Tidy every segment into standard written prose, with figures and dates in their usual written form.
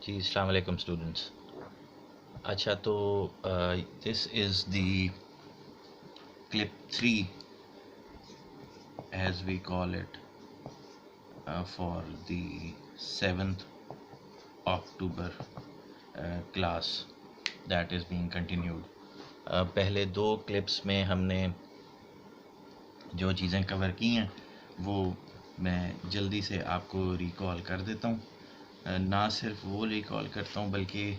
जी अस्सलाम वालेकुम स्टूडेंट्स। अच्छा तो this is the clip 3 as we call it for the 7th October class that is being continued. पहले दो क्लिप्स में हमने जो चीज़ें कवर की हैं वो मैं जल्दी से आपको रिकॉल कर देता हूँ। ना सिर्फ वो रिकॉल करता हूँ बल्कि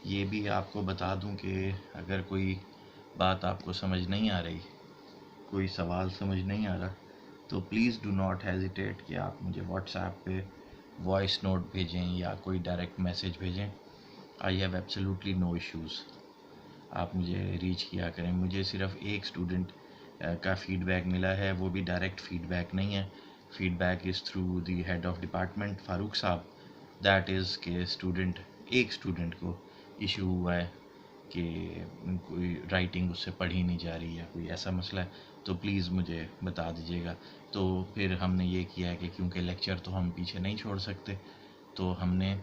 ये भी आपको बता दूं कि अगर कोई बात आपको समझ नहीं आ रही, कोई सवाल समझ नहीं आ रहा, तो प्लीज़ डू नॉट हेजिटेट कि आप मुझे व्हाट्सएप पे वॉइस नोट भेजें या कोई डायरेक्ट मैसेज भेजें। I have absolutely no issues. आप मुझे रीच किया करें। मुझे सिर्फ एक स्टूडेंट का फ़ीडबैक मिला है, वो भी डायरेक्ट फ़ीडबैक नहीं है। Feedback is through the head of department Farooq साहब। दैट इज़ के एक स्टूडेंट को इशू हुआ है कि कोई राइटिंग उससे पढ़ी नहीं जा रही है, कोई ऐसा मसला है, तो प्लीज़ मुझे बता दीजिएगा। तो फिर हमने ये किया है कि क्योंकि लेक्चर तो हम पीछे नहीं छोड़ सकते, तो हमने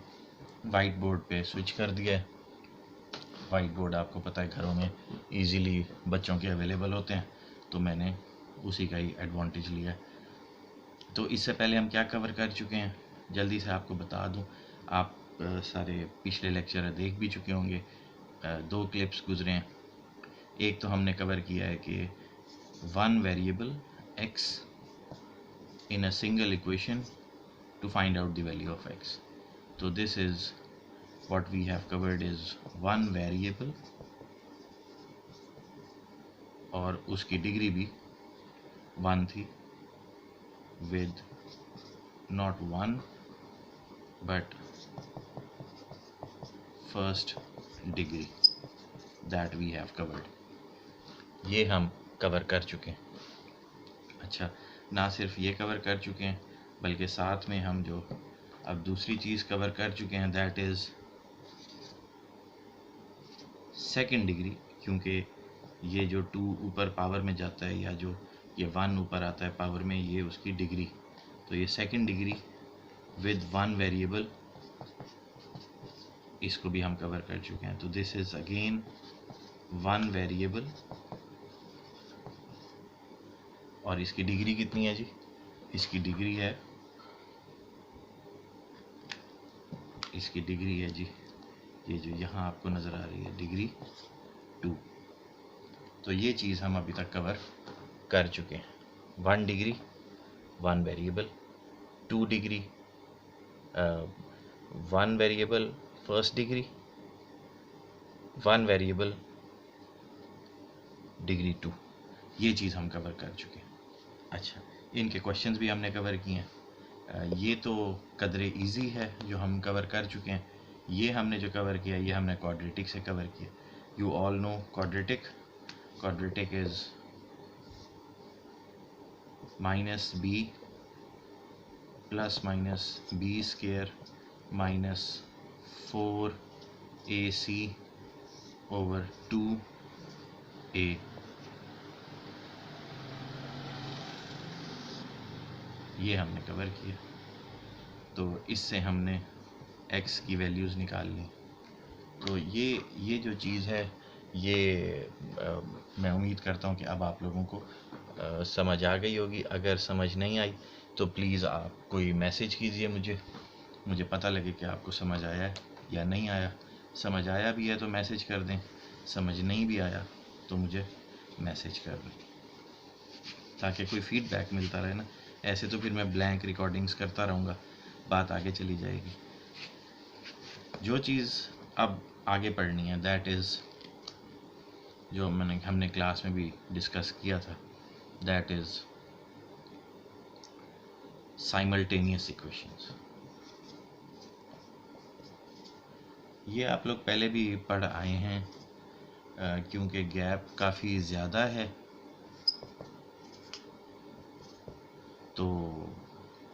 वाइट बोर्ड पे स्विच कर दिया है। वाइट बोर्ड आपको पता है घरों में इजीली बच्चों के अवेलेबल होते हैं, तो मैंने उसी का ही एडवांटेज लिया है। तो इससे पहले हम क्या कवर कर चुके हैं जल्दी से आपको बता दूं। आप सारे पिछले लेक्चर देख भी चुके होंगे। दो क्लिप्स गुजरे हैं। एक तो हमने कवर किया है कि one variable x in a single equation to find out the value of x. So this is what we have covered is one variable और उसकी डिग्री भी वन थी with not one but first degree that we have covered. ये हम cover कर चुके हैं। अच्छा, ना सिर्फ ये कवर कर चुके हैं बल्कि साथ में हम जो अब दूसरी चीज़ कवर कर चुके हैं दैट इज़ सेकंड डिग्री। क्योंकि ये जो 2 ऊपर पावर में जाता है या जो ये 1 ऊपर आता है पावर में, ये उसकी डिग्री, तो ये second degree with one variable, इसको भी हम कवर कर चुके हैं। तो this is again one variable और इसकी डिग्री कितनी है जी? इसकी डिग्री है जी, ये जो यहाँ आपको नज़र आ रही है डिग्री 2। तो ये चीज़ हम अभी तक कवर कर चुके हैं। 1 degree, 1 variable, 2 degree, 1 variable first degree, 1 variable degree 2, ये चीज़ हम कवर कर चुके हैं। अच्छा, इनके क्वेश्चंस भी हमने कवर किए हैं। ये तो कदरे इजी है जो हम कवर कर चुके हैं। ये हमने जो कवर किया ये हमने क्वाड्रेटिक से कवर किया। You all know quadratic is minus b plus minus b square minus 4ac over 2a। ये हमने कवर किया। तो इससे हमने x की वैल्यूज़ निकाल ली। तो ये जो चीज़ है ये मैं उम्मीद करता हूँ कि अब आप लोगों को समझ आ गई होगी। अगर समझ नहीं आई तो प्लीज़ आप कोई मैसेज कीजिए मुझे पता लगे कि आपको समझ आया है या नहीं आया। समझ आया भी है तो मैसेज कर दें, समझ नहीं भी आया तो मुझे मैसेज कर दें, ताकि कोई फीडबैक मिलता रहे ना। ऐसे तो फिर मैं ब्लैंक रिकॉर्डिंग्स करता रहूँगा, बात आगे चली जाएगी। जो चीज़ अब आगे पढ़नी है दैट इज़ जो हमने क्लास में भी डिस्कस किया था, दैट इज़ साइमल्टेनियस इक्वेशंस। ये आप लोग पहले भी पढ़ आए हैं, क्योंकि गैप काफ़ी ज़्यादा है तो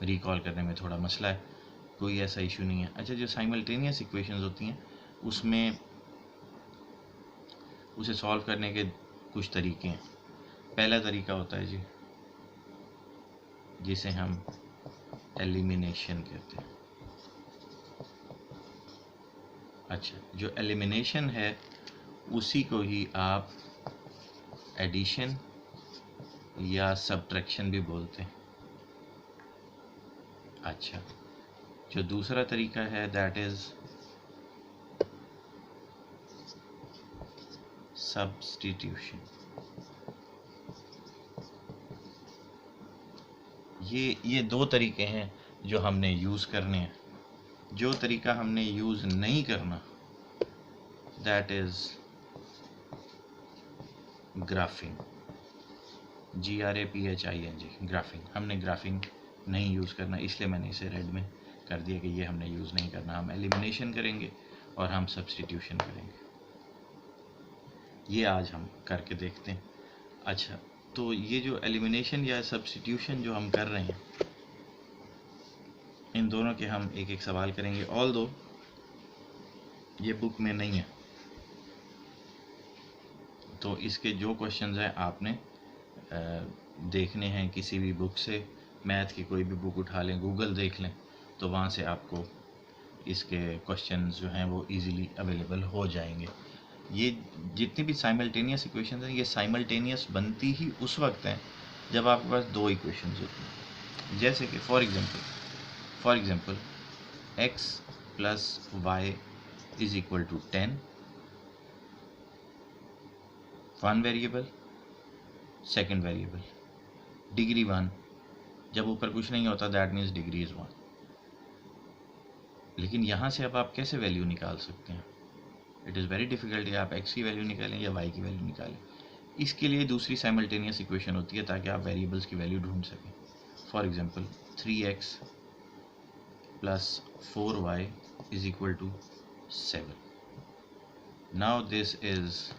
रिकॉल करने में थोड़ा मसला है। कोई ऐसा इशू नहीं है। अच्छा, जो साइमल्टेनियस इक्वेशंस होती हैं उसमें उसे सॉल्व करने के कुछ तरीके हैं। पहला तरीका होता है जी जिसे हम एलिमिनेशन कहते हैं। अच्छा, जो एलिमिनेशन है उसी को ही आप एडिशन या सब्ट्रैक्शन भी बोलते हैं। अच्छा, जो दूसरा तरीका है दैट इज सब्स्टिट्यूशन। ये दो तरीके हैं जो हमने यूज़ करने हैं। जो तरीका हमने यूज़ नहीं करना that is graphic, GRAPHING, graphic. हमने ग्राफिंग नहीं यूज़ करना, इसलिए मैंने इसे रेड में कर दिया कि ये हमने यूज़ नहीं करना। हम एलिमिनेशन करेंगे और हम सब्स्टिट्यूशन करेंगे। ये आज हम करके देखते हैं। अच्छा, तो ये जो एलिमिनेशन या सब्स्टिट्यूशन जो हम कर रहे हैं, इन दोनों के हम एक एक सवाल करेंगे। ऑल दो ये बुक में नहीं है, तो इसके जो क्वेश्चंस हैं आपने देखने हैं किसी भी बुक से। मैथ की कोई भी बुक उठा लें, गूगल देख लें, तो वहाँ से आपको इसके क्वेश्चंस जो हैं वो इजीली अवेलेबल हो जाएंगे। ये जितनी भी साइमल्टेनियस इक्वेशंस हैं, ये साइमल्टेनियस बनती ही उस वक्त हैं जब आपके पास दो इक्वेशंस होती हैं। जैसे कि for example x plus y is equal to 10, one variable, second variable, degree 1। जब ऊपर कुछ नहीं होता दैट मीन्स डिग्री इज 1। लेकिन यहाँ से अब आप कैसे वैल्यू निकाल सकते हैं? इट इज़ वेरी डिफिकल्ट कि आप x की वैल्यू निकालें या y की वैल्यू निकालें। इसके लिए दूसरी साइमल्टेनियस इक्वेशन होती है ताकि आप वेरिएबल्स की वैल्यू ढूंढ सकें। For example 3x plus 4y is equal to 7। Now this is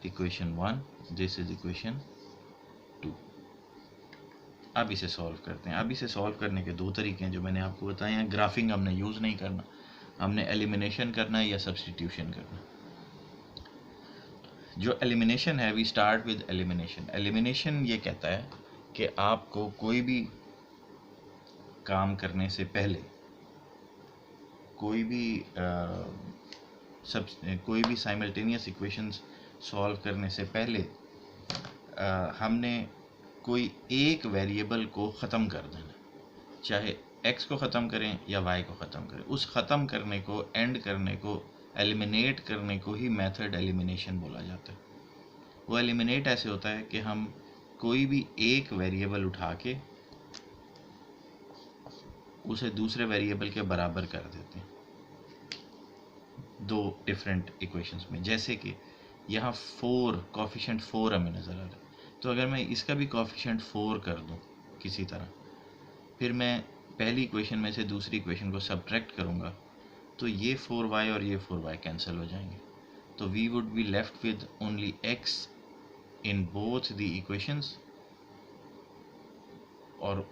equation 1, this is equation 2। अब इसे सॉल्व करते हैं। अब इसे सॉल्व करने के दो तरीके हैं जो मैंने आपको बताए हैं। ग्राफिंग हमने यूज़ नहीं करना, हमने एलिमिनेशन करना है या सब्स्टिट्यूशन करना। जो एलिमिनेशन है, we start with elimination. Elimination ये कहता है कि आपको कोई भी काम करने से पहले, कोई भी साइमल्टेनियस इक्वेशंस सॉल्व करने से पहले हमने कोई एक वेरिएबल को ख़त्म कर देना। चाहे x को ख़त्म करें या y को ख़त्म करें, उस ख़त्म करने को, एंड करने को, एलिमिनेट करने को ही मेथड एलिमिनेशन बोला जाता है। वो एलिमिनेट ऐसे होता है कि हम कोई भी एक वेरिएबल उठा के उसे दूसरे वेरिएबल के बराबर कर देते हैं दो डिफरेंट इक्वेशंस में। जैसे कि यहाँ 4 कॉफिशेंट 4 हमें नज़र आ रहा है, तो अगर मैं इसका भी कॉफिशेंट 4 कर दूँ किसी तरह, फिर मैं पहली इक्वेशन में से दूसरी इक्वेशन को सब्ट्रैक्ट करूँगा, तो ये 4y और ये 4y कैंसिल हो जाएंगे। तो we would be left with only x in both the equations, और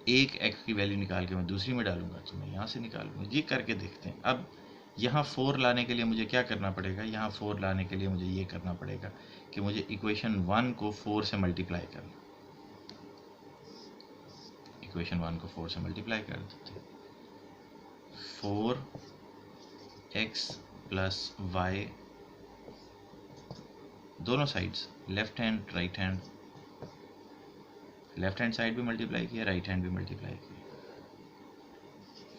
एक x की वैल्यू निकाल के मैं दूसरी में डालूंगा तो मैं यहाँ से निकालूंगा। ये करके देखते हैं। अब यहाँ 4 लाने के लिए मुझे क्या करना पड़ेगा? यहाँ 4 लाने के लिए मुझे ये करना पड़ेगा कि मुझे इक्वेशन 1 को 4 से मल्टीप्लाई करना। इक्वेशन 1 को 4 से मल्टीप्लाई कर देते हैं। 4x प्लस वाई, दोनों sides, left hand right hand, left hand side भी मल्टीप्लाई किया, राइट हैंड भी मल्टीप्लाई किया।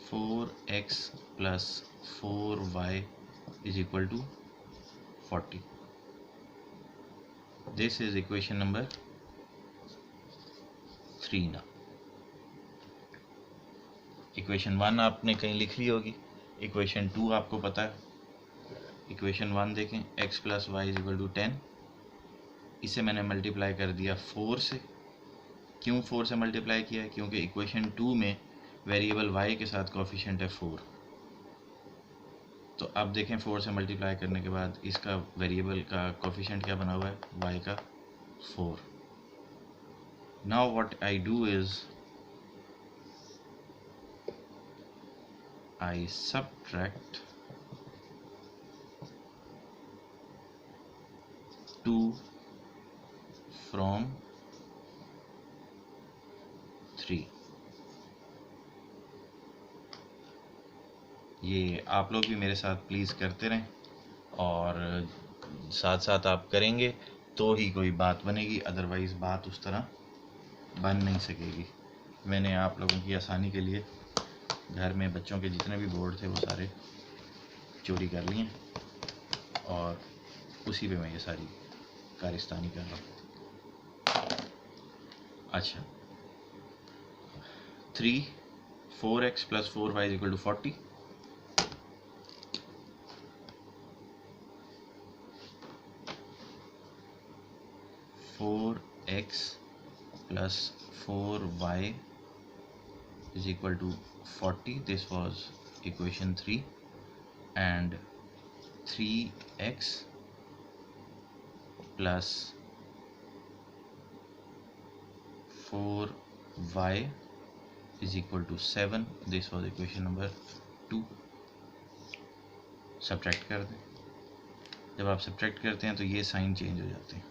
4x plus 4y is equal to 40। This is equation number 3 ना। इक्वेशन 1 आपने कहीं लिख ली होगी, इक्वेशन 2 आपको पता है। इक्वेशन 1 देखें, x plus y is equal to 10। इसे मैंने मल्टीप्लाई कर दिया 4 से। क्यों 4 से मल्टीप्लाई किया है? क्योंकि इक्वेशन 2 में वेरिएबल y के साथ कोफिशिएंट है 4। तो अब देखें 4 से मल्टीप्लाई करने के बाद इसका वेरिएबल का कोफिशिएंट क्या बना हुआ है? y का 4। Now what I do is I subtract 2 from 3। ये आप लोग भी मेरे साथ प्लीज़ करते रहें, और साथ साथ आप करेंगे तो ही कोई बात बनेगी, अदरवाइज़ बात उस तरह बन नहीं सकेगी। मैंने आप लोगों की आसानी के लिए घर में बच्चों के जितने भी बोर्ड थे वो सारे चोरी कर लिए और उसी पे मैं ये सारी कारिस्तानी कर रहा हूँ। अच्छा, 3 4x + 4y = 40, 4x + 4y = 40. This was equation 3, and 3x + 4y = 7. This was equation number 2. Subtract कर दें। जब आप सब्ट्रैक्ट करते हैं तो ये साइन चेंज हो जाते हैं,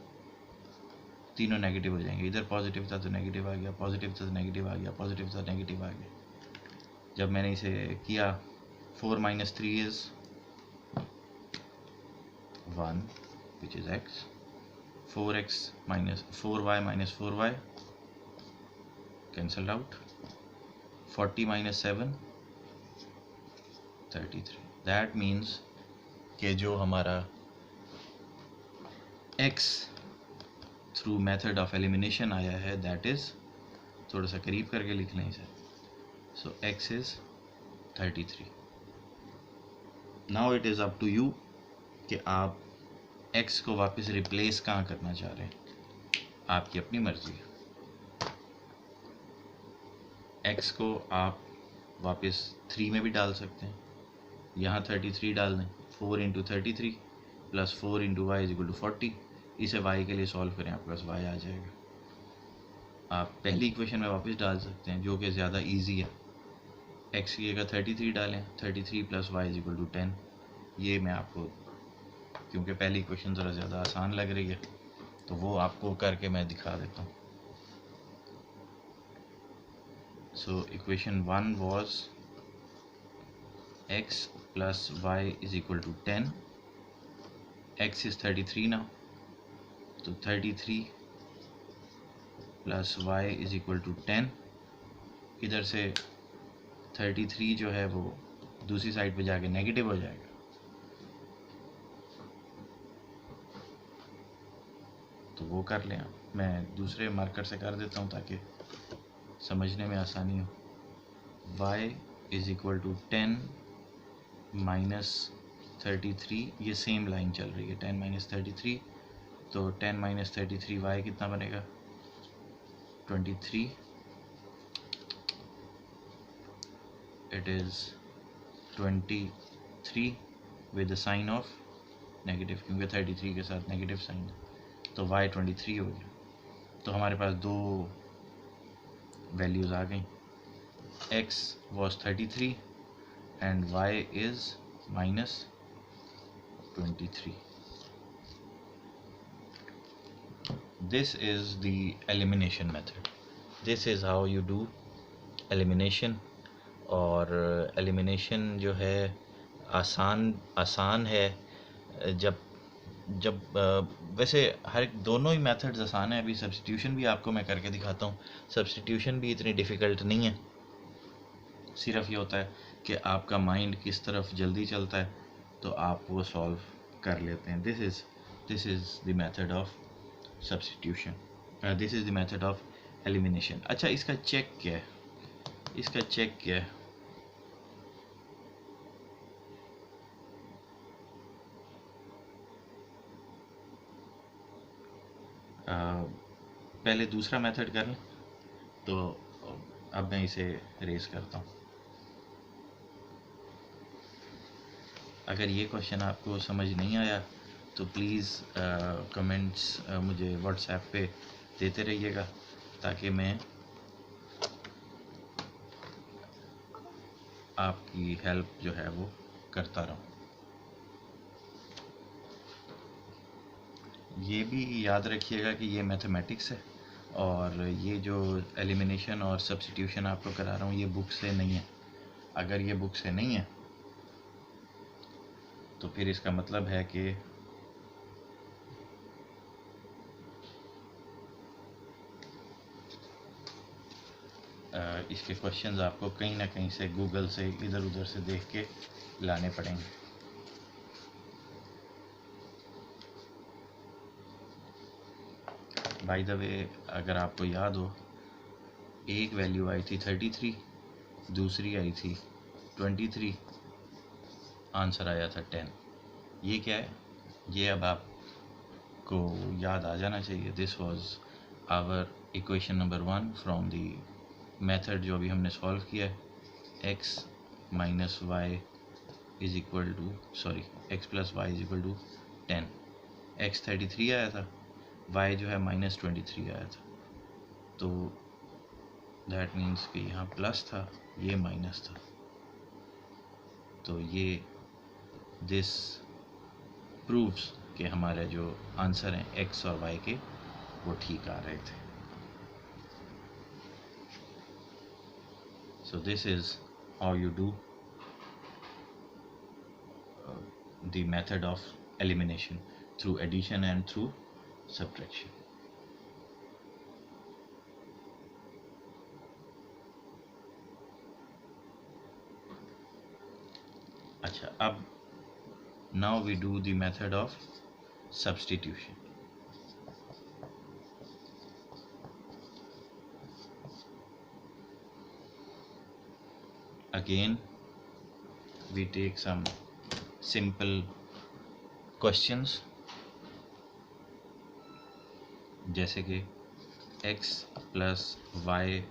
तीनों नेगेटिव हो जाएंगे। इधर पॉजिटिव था तो नेगेटिव आ गया, पॉजिटिव था तो नेगेटिव आ गया, पॉजिटिव था नेगेटिव आ गया। जब मैंने इसे किया 4 - 3 is 1, which is x. 4x - 4y - 4y cancelled out. 40 - 7 33. That means कि जो हमारा x through method of elimination आया है, दैट इज़, थोड़ा सा करीब करके लिख लें इसे, so x is 33. Now it is up to you कि आप x को वापस रिप्लेस कहाँ करना चाह रहे हैं, आपकी अपनी मर्ज़ी है। x को आप वापस 3 में भी डाल सकते हैं, यहाँ 33 डाल दें, 4 × 33 + 4 × y = 40. इसे y के लिए सॉल्व करें, आपके पास y आ जाएगा। आप पहली इक्वेशन में वापस डाल सकते हैं जो कि ज़्यादा इजी है। x की जगह 33 डालें, 33 + y = 10. ये मैं आपको, क्योंकि पहली इक्वेशन ज़रा ज़्यादा आसान लग रही है तो वो आपको करके मैं दिखा देता हूँ। So equation 1 was x + y = 10. x is 33 now, तो 33 + y = 10. इधर से 33 जो है वो दूसरी साइड पे जाके नेगेटिव हो जाएगा, तो वो कर लें। मैं दूसरे मार्कर से कर देता हूँ ताकि समझने में आसानी हो। y = 10 - 33, ये सेम लाइन चल रही है, 10 - 33, तो 10 - 33 y कितना बनेगा, 23. It is 23 with the sign of negative, क्योंकि 33 के साथ नेगेटिव साइन है, तो y 23 हो गया। तो हमारे पास दो वैल्यूज़ आ गई, x was 33 and y is -23. This is the elimination method. This is how you do elimination. और एलिमिनेशन जो है आसान है। जब वैसे हर दोनों ही मेथड्स आसान है। अभी सब्स्टिट्यूशन भी आपको मैं करके दिखाता हूँ। सब्स्टिट्यूशन भी इतनी डिफ़िकल्ट नहीं है, सिर्फ ये होता है कि आपका माइंड किस तरफ जल्दी चलता है तो आप वो सॉल्व कर लेते हैं। This is the method of substitution, this is the method of elimination. अच्छा, इसका चेक क्या है? इसका चेक क्या है? पहले दूसरा मेथड कर लें, तो अब मैं इसे रेस करता हूँ। अगर ये क्वेश्चन आपको समझ नहीं आया तो प्लीज़ कमेंट्स मुझे व्हाट्सएप पे देते रहिएगा ताकि मैं आपकी हेल्प जो है वो करता रहूँ। ये भी याद रखिएगा कि ये मैथमेटिक्स है और ये जो एलिमिनेशन और सब्स्टिट्यूशन आपको करा रहा हूँ ये बुक से नहीं है। अगर ये बुक से नहीं है तो फिर इसका मतलब है कि इसके क्वेश्चंस आपको कहीं ना कहीं से गूगल से इधर उधर से देख के लाने पड़ेंगे। बाय द वे, अगर आपको याद हो, एक वैल्यू आई थी 33, दूसरी आई थी 23, आंसर आया था 10। ये क्या है, ये अब आपको याद आ जाना चाहिए। This was our equation number 1 from the method जो अभी हमने सॉल्व किया है। x minus y is equal to x plus y is equal to 10। x 33 आया था, y जो है -23 आया था, तो दैट मीन्स कि यहाँ प्लस था, ये माइनस था। तो ये दिस प्रूव्स कि हमारे जो आंसर हैं x और y के, वो ठीक आ रहे थे। So this is how you do the method of elimination through addition and through subtraction. अच्छा, अब now we do the method of substitution. Again we take some simple questions, जैसे कि x plus y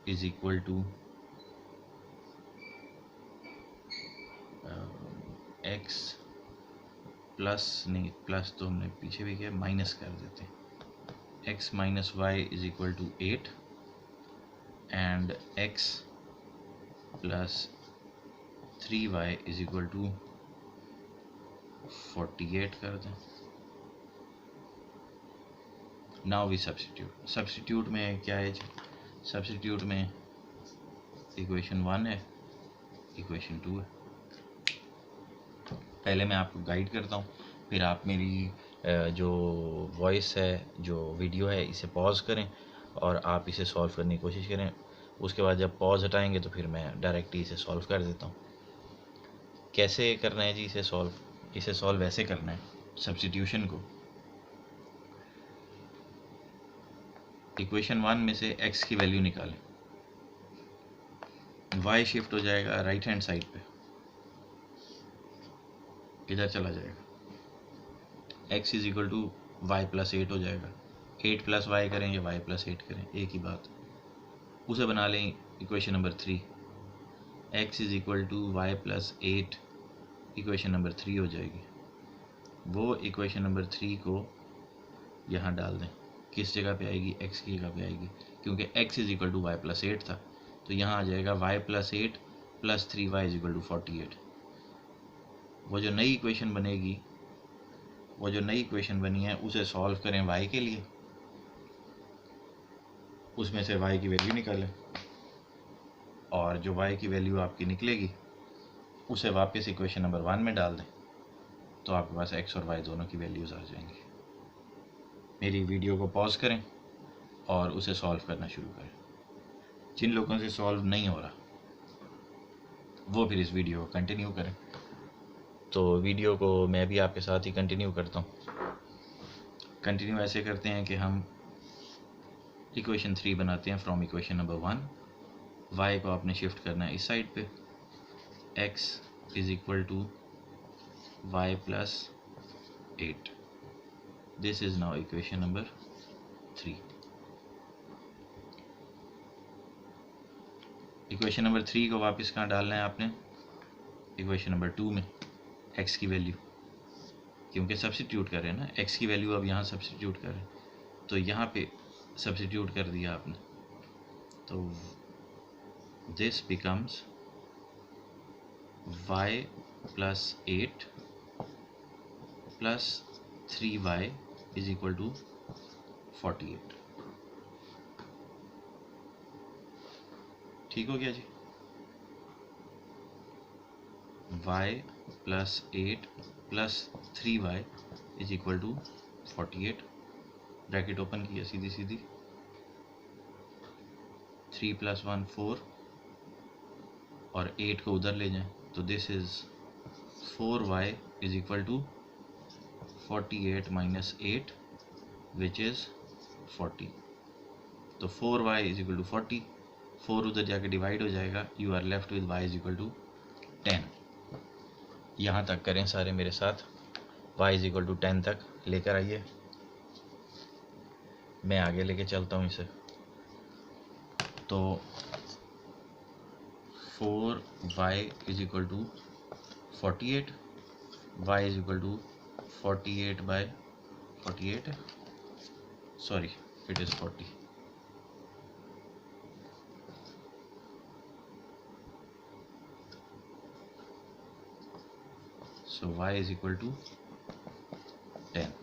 is equal to x plus, नहीं plus तो हमने पीछे भी किया, माइनस कर देते हैं। x minus y is equal to 8 and x plus 3y is equal to 48 कर दें। नाउ वी सब्स्टिट्यूट में क्या है, सब्स्टिट्यूट में इक्वेशन 1 है, इक्वेशन 2 है। पहले मैं आपको गाइड करता हूँ, फिर आप मेरी जो वॉइस है, जो वीडियो है, इसे पॉज करें और आप इसे सॉल्व करने की कोशिश करें। उसके बाद जब पॉज हटाएंगे तो फिर मैं डायरेक्टली इसे सॉल्व कर देता हूँ। कैसे करना है जी इसे सॉल्व? इसे सॉल्व ऐसे करना है, सब्स्टिट्यूशन को इक्वेशन 1 में से x की वैल्यू निकालें, y शिफ्ट हो जाएगा राइट हैंड साइड पे, इधर चला जाएगा, x is equal to y plus 8 हो जाएगा। 8 प्लस वाई करें या y प्लस 8 करें, एक ही बात। उसे बना लें equation number 3, x is equal to y plus 8 equation number 3 हो जाएगी। वो इक्वेशन नंबर 3 को यहाँ डाल दें, किस जगह पे आएगी, x की जगह पे आएगी, क्योंकि x is equal to y plus 8 था, तो यहाँ आ जाएगा y plus 8 plus 3y is equal to 48। वो जो नई इक्वेशन बनेगी, वो जो नई इक्वेशन बनी है, उसे सॉल्व करें y के लिए, उसमें से y की वैल्यू निकालें और जो y की वैल्यू आपकी निकलेगी उसे वापस इक्वेशन नंबर 1 में डाल दें, तो आपके पास x और y दोनों की वैल्यूज़ आ जाएंगी। मेरी वीडियो को पॉज करें और उसे सॉल्व करना शुरू करें। जिन लोगों से सॉल्व नहीं हो रहा वो फिर इस वीडियो को कंटिन्यू करें। तो वीडियो को मैं भी आपके साथ ही कंटिन्यू करता हूँ। कंटिन्यू ऐसे करते हैं कि हम इक्वेशन 3 बनाते हैं फ्रॉम इक्वेशन नंबर 1। y को आपने शिफ्ट करना है इस साइड पे, x is equal to y plus 8। This is now equation number 3। Equation number 3 को वापस कहाँ डालना है आपने, इक्वेशन नंबर 2 में, x की वैल्यू, क्योंकि सब्स्टिट्यूट कर रहे हैं ना, x की वैल्यू अब यहाँ सब्स्टिट्यूट करें, तो यहाँ पे सब्स्टिट्यूट कर दिया आपने, तो this becomes y plus 8 plus 3y is equal to 48। ठीक हो गया जी। y plus 8 plus 3y is equal to 48। Bracket open किया सीधी सीधी, 3 + 1 4 और 8 को उधर ले जाएं तो this is 4y is equal to 48 minus 8 which is 40। तो 4y इज इक्वल टू 40, 4 उधर जाके डिवाइड हो जाएगा, you are left with y is equal to 10। यहाँ तक करें सारे मेरे साथ, y इज इक्वल टू 10 तक लेकर आइए, मैं आगे लेके चलता हूँ इसे। तो 4y is equal to 48, y is equal to 48 by 48, sorry it is 40। So y is equal to 10.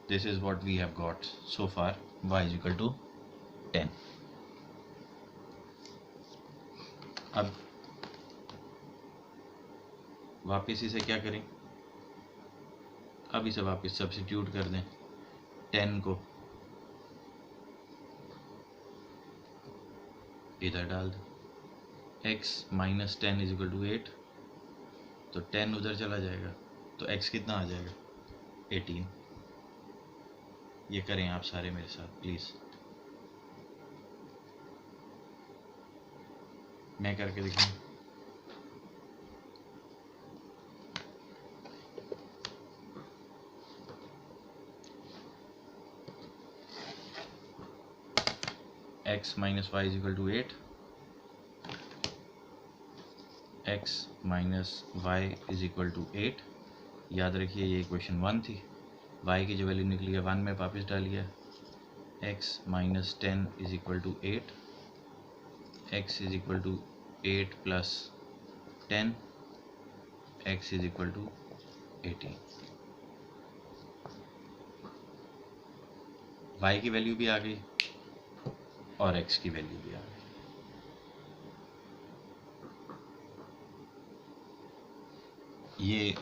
This is what we have got so far, y is equal to 10. अब वापस इसे क्या करें, अब इसे वापस सब्स्टिट्यूट कर दें, 10 को इधर डाल दें, x minus 10 is equal to 8, तो 10 उधर चला जाएगा तो x कितना आ जाएगा 18। ये करें आप सारे मेरे साथ प्लीज़, मैं करके दिखाऊं। x minus y is equal to 8, x minus y is equal to 8। याद रखिए ये इक्वेशन 1 थी, y की जो वैल्यू निकली है 1 में वापस डालिए, x minus 10 is equal to 8, x is equal to 8 plus 10, x is equal to 18। y की वैल्यू भी आ गई और x की वैल्यू भी आ गई। ये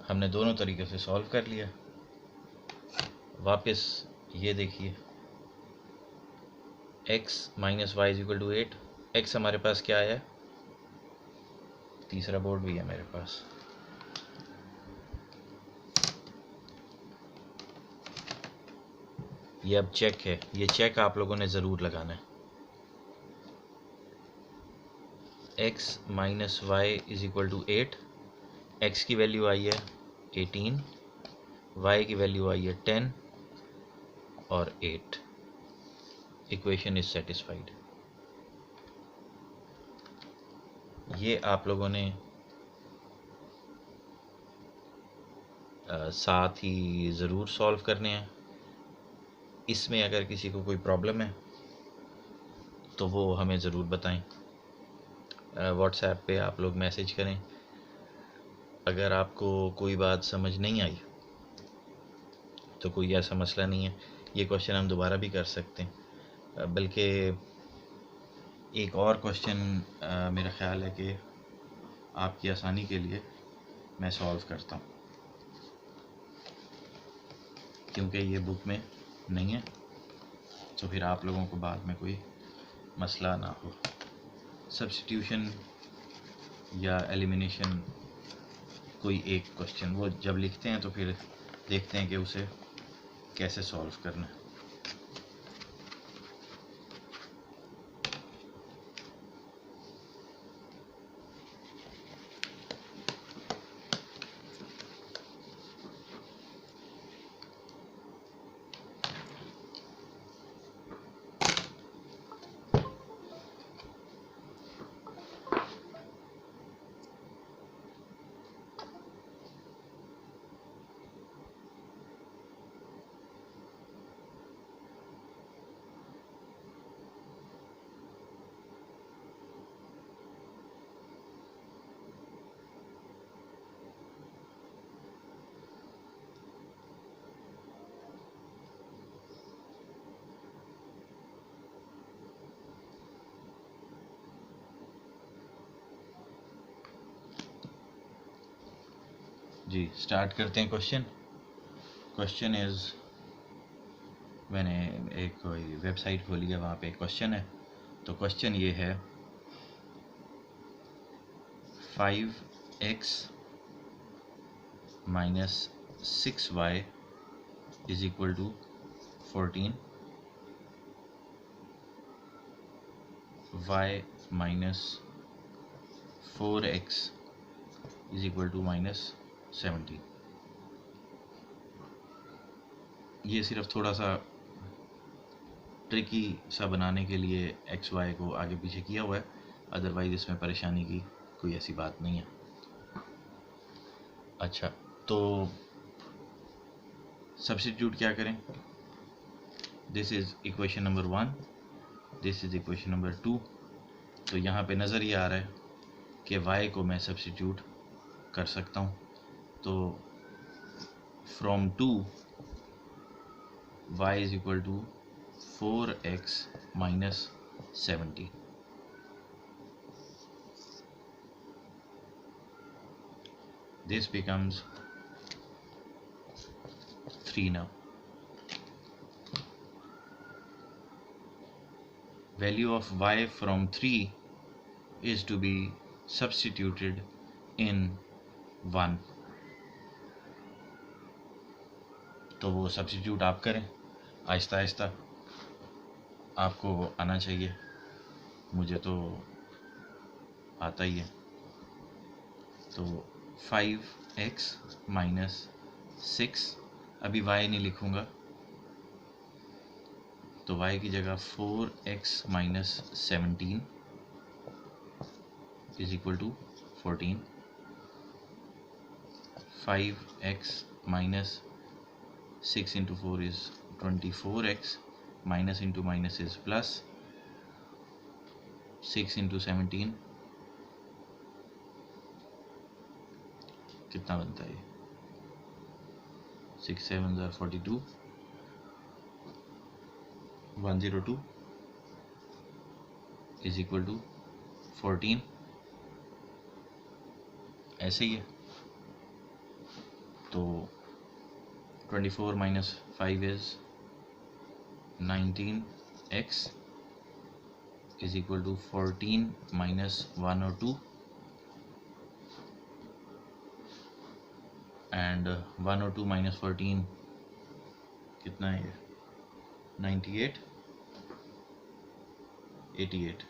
हमने दोनों तरीके से सॉल्व कर लिया। वापस ये देखिए, x minus y is equal to 8, x हमारे पास क्या है, तीसरा बोर्ड भी है मेरे पास, ये अब चेक है, ये चेक आप लोगों ने ज़रूर लगाना है। x minus y is equal to 8, x की वैल्यू आई है 18, y की वैल्यू आई है 10 और 8। Equation is satisfied. ये आप लोगों ने साथ ही ज़रूर सॉल्व करने हैं। इसमें अगर किसी को कोई प्रॉब्लम है तो वो हमें ज़रूर बताएं, व्हाट्सएप पे आप लोग मैसेज करें। अगर आपको कोई बात समझ नहीं आई तो कोई ऐसा मसला नहीं है, ये क्वेश्चन हम दोबारा भी कर सकते हैं। बल्कि एक और क्वेश्चन मेरा ख़्याल है कि आपकी आसानी के लिए मैं सॉल्व करता हूँ, क्योंकि ये बुक में नहीं है, तो फिर आप लोगों को बाद में कोई मसला ना हो। सब्स्टिट्यूशन या एलिमिनेशन कोई एक क्वेश्चन वो जब लिखते हैं तो फिर देखते हैं कि उसे कैसे सॉल्व करना है। जी स्टार्ट करते हैं क्वेश्चन। क्वेश्चन इज़, मैंने एक कोई वेबसाइट खोली है, वहाँ पे एक क्वेश्चन है। तो क्वेश्चन ये है 5x minus 6y is equal to 14, y minus 4x is equal to minus 17। ये सिर्फ थोड़ा सा ट्रिकी सा बनाने के लिए एक्स वाई को आगे पीछे किया हुआ है, अदरवाइज इसमें परेशानी की कोई ऐसी बात नहीं है। अच्छा, तो सब्स्टिट्यूट क्या करें? This is equation number 1, this is equation number 2। तो यहाँ पे नज़र ये आ रहा है कि y को मैं सब्स्टिट्यूट कर सकता हूँ। तो from 2 y is equal to 4x minus 70। This becomes 3 now. Value of y from 3 is to be substituted in 1. तो वो सब्स्टिट्यूट आप करें आहिस्ता आहिस्ता, आपको आना चाहिए, मुझे तो आता ही है। तो 5x माइनस 6, अभी y नहीं लिखूँगा, तो y की जगह 4x minus 17 is equal to 14। 5x minus 6 into 4 is 24x, minus into minus is plus, 6 into 17 कितना बनता है? 6 7 42, 102 इज इक्वल टू 14। ऐसे ही है। तो 24 minus 5 is 19x is equal to 14 minus 102, and 102 minus 14 कितना है? 98, 88।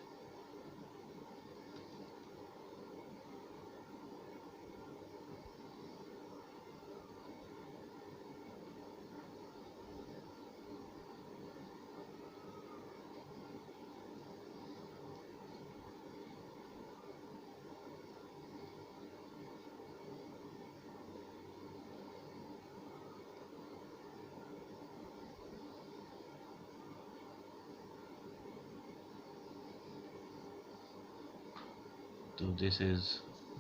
तो this is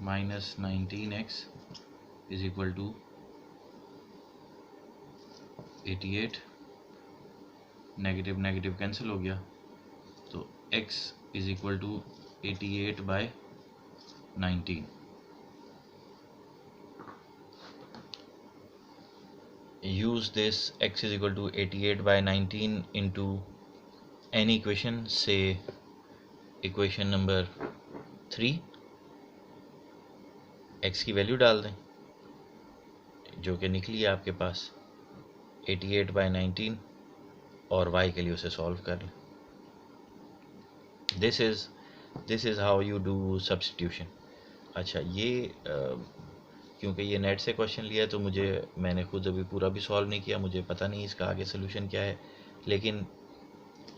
minus 19x is equal to 88, negative negative cancel हो गया, तो x is equal to 88 by 19। use this x is equal to 88 by 19 into any equation, say equation number 3। x की value डाल दें जो कि निकली है आपके पास 88 by 19, और y के लिए उसे सॉल्व कर लें। This is how you do substitution. अच्छा, ये क्योंकि ये नेट से क्वेश्चन लिया है तो मैंने खुद अभी पूरा भी सॉल्व नहीं किया, मुझे पता नहीं इसका आगे सोल्यूशन क्या है, लेकिन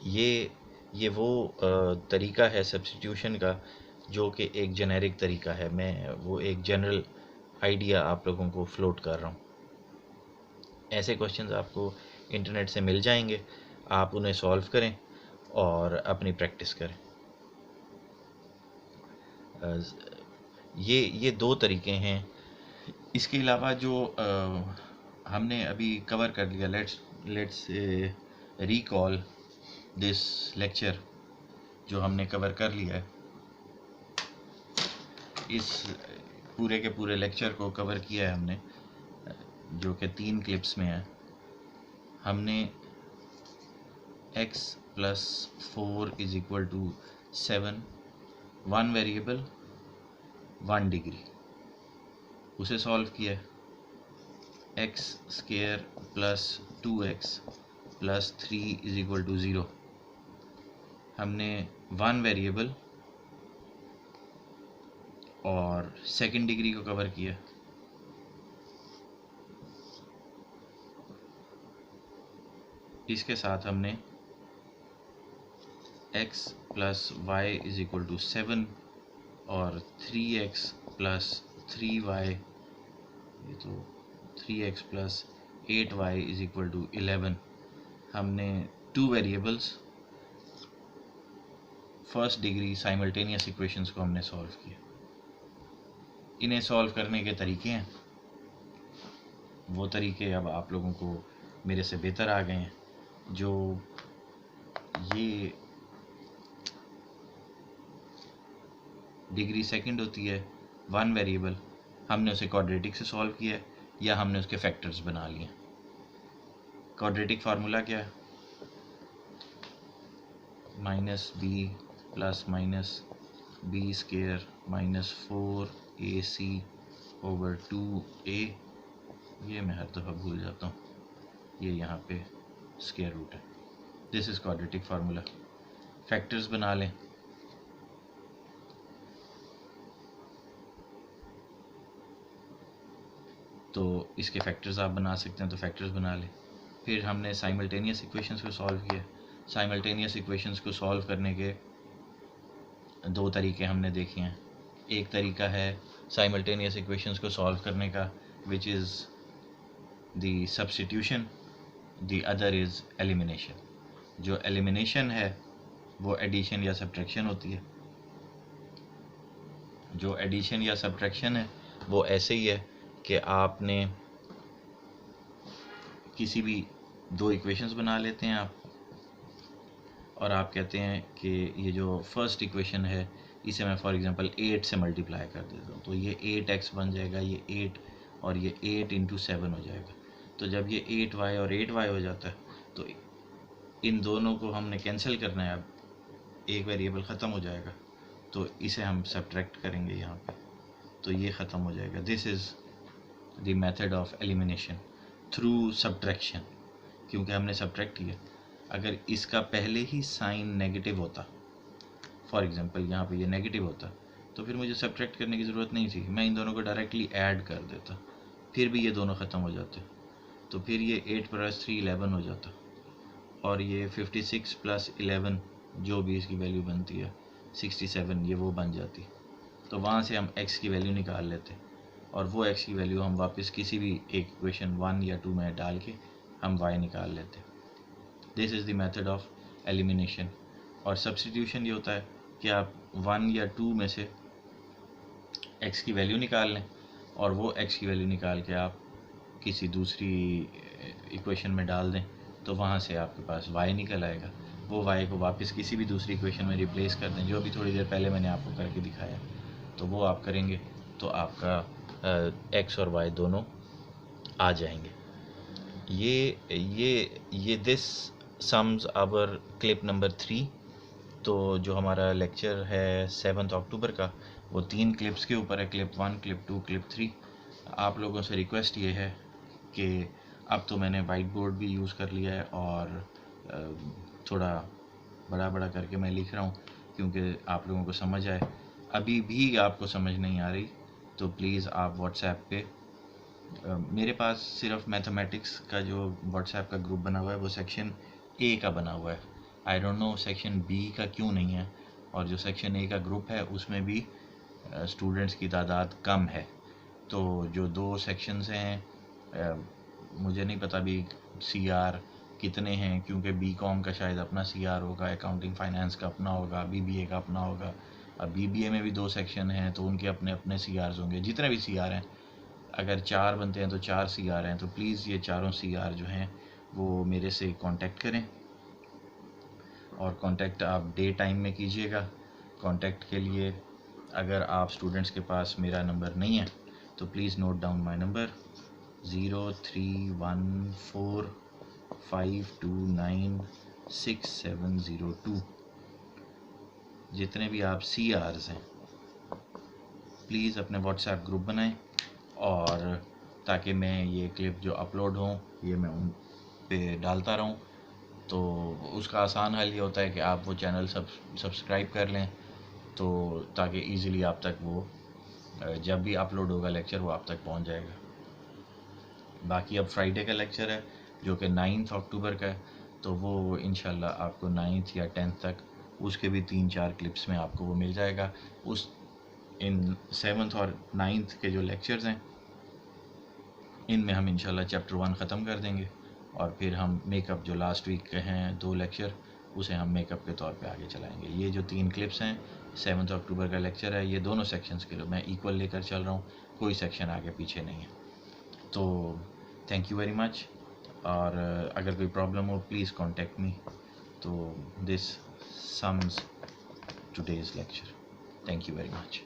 ये वो तरीका है सब्स्टिट्यूशन का जो कि एक जेनेरिक तरीका है। मैं वो एक जनरल आइडिया आप लोगों को फ्लोट कर रहा हूँ। ऐसे क्वेश्चंस आपको इंटरनेट से मिल जाएंगे, आप उन्हें सॉल्व करें और अपनी प्रैक्टिस करें। ये दो तरीके हैं। इसके अलावा जो हमने अभी कवर कर लिया, लेट्स रिकॉल दिस लेक्चर जो हमने कवर कर लिया है, इस पूरे के पूरे लेक्चर को कवर किया है हमने जो कि 3 क्लिप्स में है, हमने x plus 4 is equal to 7, 1 variable 1 degree, उसे सॉल्व किया है। X square plus 2x plus 3 is equal to 0, हमने 1 वेरिएबल और सेकंड डिग्री को कवर किया। इसके साथ हमने x plus y is equal to 7 और 3x प्लस 3y, ये तो 3x plus 8y is equal to 11, हमने 2 variables first degree simultaneous equations को हमने सॉल्व किया। इन्हें सॉल्व करने के तरीके हैं, वो तरीके अब आप लोगों को मेरे से बेहतर आ गए हैं। जो ये डिग्री सेकंड होती है 1 वेरिएबल, हमने उसे क्वाड्रेटिक से सॉल्व किया है या हमने उसके फैक्टर्स बना लिए। क्वाड्रेटिक फार्मूला क्या है? Minus b plus minus b square minus 4ac over 2a, ये मैं हर दफ़ा भूल जाता हूँ, ये यहाँ पे स्क्वायर रूट है। This is quadratic formula. Factors बना लें। तो इसके फैक्टर्स आप बना सकते हैं, तो फैक्टर्स बना लें। फिर हमने साइमल्टेनियस इक्वेशंस को सॉल्व किया। साइमल्टेनियस इक्वेशंस को सॉल्व करने के 2 तरीके हमने देखे हैं। एक तरीका है साइमल्टेनियस इक्वेशंस को सॉल्व करने का, which is the substitution, the other is elimination. जो एलिमिनेशन है वो एडिशन या सब्ट्रैक्शन होती है। जो एडिशन या सब्ट्रैक्शन है वो ऐसे ही है कि आपने किसी भी 2 इक्वेशंस बना लेते हैं आप, और आप कहते हैं कि ये जो फर्स्ट इक्वेशन है इसे मैं फॉर एग्जांपल 8 से मल्टीप्लाई कर देता हूँ, तो ये 8x बन जाएगा, ये 8 और ये 8 इंटू 7 हो जाएगा। तो जब ये 8y और 8y हो जाता है तो इन दोनों को हमने कैंसिल करना है। अब एक वेरिएबल ख़त्म हो जाएगा, तो इसे हम सब्ट्रैक्ट करेंगे यहाँ पे, तो ये ख़त्म हो जाएगा। This is the method of elimination through subtraction, क्योंकि हमने सब्ट्रैक्ट किया। अगर इसका पहले ही साइन नेगेटिव होता, फॉर एग्जांपल यहाँ पे ये नेगेटिव होता, तो फिर मुझे सब्ट्रैक्ट करने की ज़रूरत नहीं थी, मैं इन दोनों को डायरेक्टली ऐड कर देता, फिर भी ये दोनों ख़त्म हो जाते। तो फिर ये 8 प्लस 3 11 हो जाता, और ये 56 प्लस 11 जो भी इसकी वैल्यू बनती है 67, ये वो बन जाती। तो वहाँ से हम x की वैल्यू निकाल लेते, और वो x की वैल्यू हम वापस किसी भी एक इक्वेशन 1 या 2 में डाल के हम y निकाल लेते। This is the method of elimination. और सब्स्टिट्यूशन ये होता है कि आप 1 या 2 में से x की वैल्यू निकाल लें, और वो x की वैल्यू निकाल के आप किसी दूसरी इक्वेशन में डाल दें, तो वहाँ से आपके पास y निकल आएगा। वो y को वापस किसी भी दूसरी इक्वेशन में रिप्लेस कर दें, जो भी थोड़ी देर पहले मैंने आपको करके दिखाया, तो वो आप करेंगे तो आपका x और y दोनों आ जाएंगे। ये this sums our clip number 3। तो जो हमारा लेक्चर है 7 अक्टूबर का, वो 3 क्लिप्स के ऊपर है, क्लिप 1, क्लिप 2, क्लिप 3। आप लोगों से रिक्वेस्ट ये है कि अब तो मैंने वाइट बोर्ड भी यूज़ कर लिया है, और थोड़ा बड़ा करके मैं लिख रहा हूँ क्योंकि आप लोगों को समझ आए। अभी भी आपको समझ नहीं आ रही तो प्लीज़ आप व्हाट्सएप पे, मेरे पास सिर्फ मैथमेटिक्स का जो व्हाट्सएप का ग्रुप बना हुआ है वो सेक्शन ए का बना हुआ है। I don't know section B का क्यों नहीं है, और जो सेक्शन ए का ग्रुप है उसमें भी स्टूडेंट्स की तादाद कम है। तो जो 2 सेक्शंस हैं, मुझे नहीं पता भी सीआर कितने हैं, क्योंकि बीकॉम का शायद अपना सीआर होगा, अकाउंटिंग फाइनेंस का अपना होगा, बीबीए का अपना होगा। अब बीबीए में भी 2 सेक्शन हैं तो उनके अपने अपने सीआर्स होंगे। जितने भी सीआर हैं, अगर 4 बनते हैं तो 4 सीआर हैं, तो प्लीज़ ये चारों सीआर जो हैं वो मेरे से कांटेक्ट करें, और कांटेक्ट आप डे टाइम में कीजिएगा। कांटेक्ट के लिए अगर आप स्टूडेंट्स के पास मेरा नंबर नहीं है तो please note down my number 0314529670 जितने भी आप CRs हैं प्लीज़ अपने व्हाट्सएप ग्रुप बनाएं, और ताकि मैं ये क्लिप जो अपलोड हों ये मैं उन पे डालता रहूं। तो उसका आसान हल ये होता है कि आप वो चैनल सब्सक्राइब कर लें, तो ताकि इजीली आप तक वो जब भी अपलोड होगा लेक्चर वो आप तक पहुंच जाएगा। बाकी अब फ्राइडे का लेक्चर है जो कि 9 अक्टूबर का है, तो वो इंशाल्लाह आपको 9 या 10 तक उसके भी 3-4 क्लिप्स में आपको वो मिल जाएगा। उस इन 7th और 9th के जो लेक्चर्स हैं इनमें हम इंशाल्लाह चैप्टर 1 ख़त्म कर देंगे, और फिर हम मेकअप जो लास्ट वीक के हैं 2 लेक्चर उसे हम मेकअप के तौर पे आगे चलाएंगे। ये जो 3 क्लिप्स हैं 7 अक्टूबर का लेक्चर है, ये दोनों सेक्शंस के लिए मैं इक्वल लेकर चल रहा हूँ, कोई सेक्शन आगे पीछे नहीं है। तो थैंक यू वेरी मच, और अगर कोई प्रॉब्लम हो प्लीज़ कॉन्टेक्ट मी। तो this sums today's lecture. Thank you very much.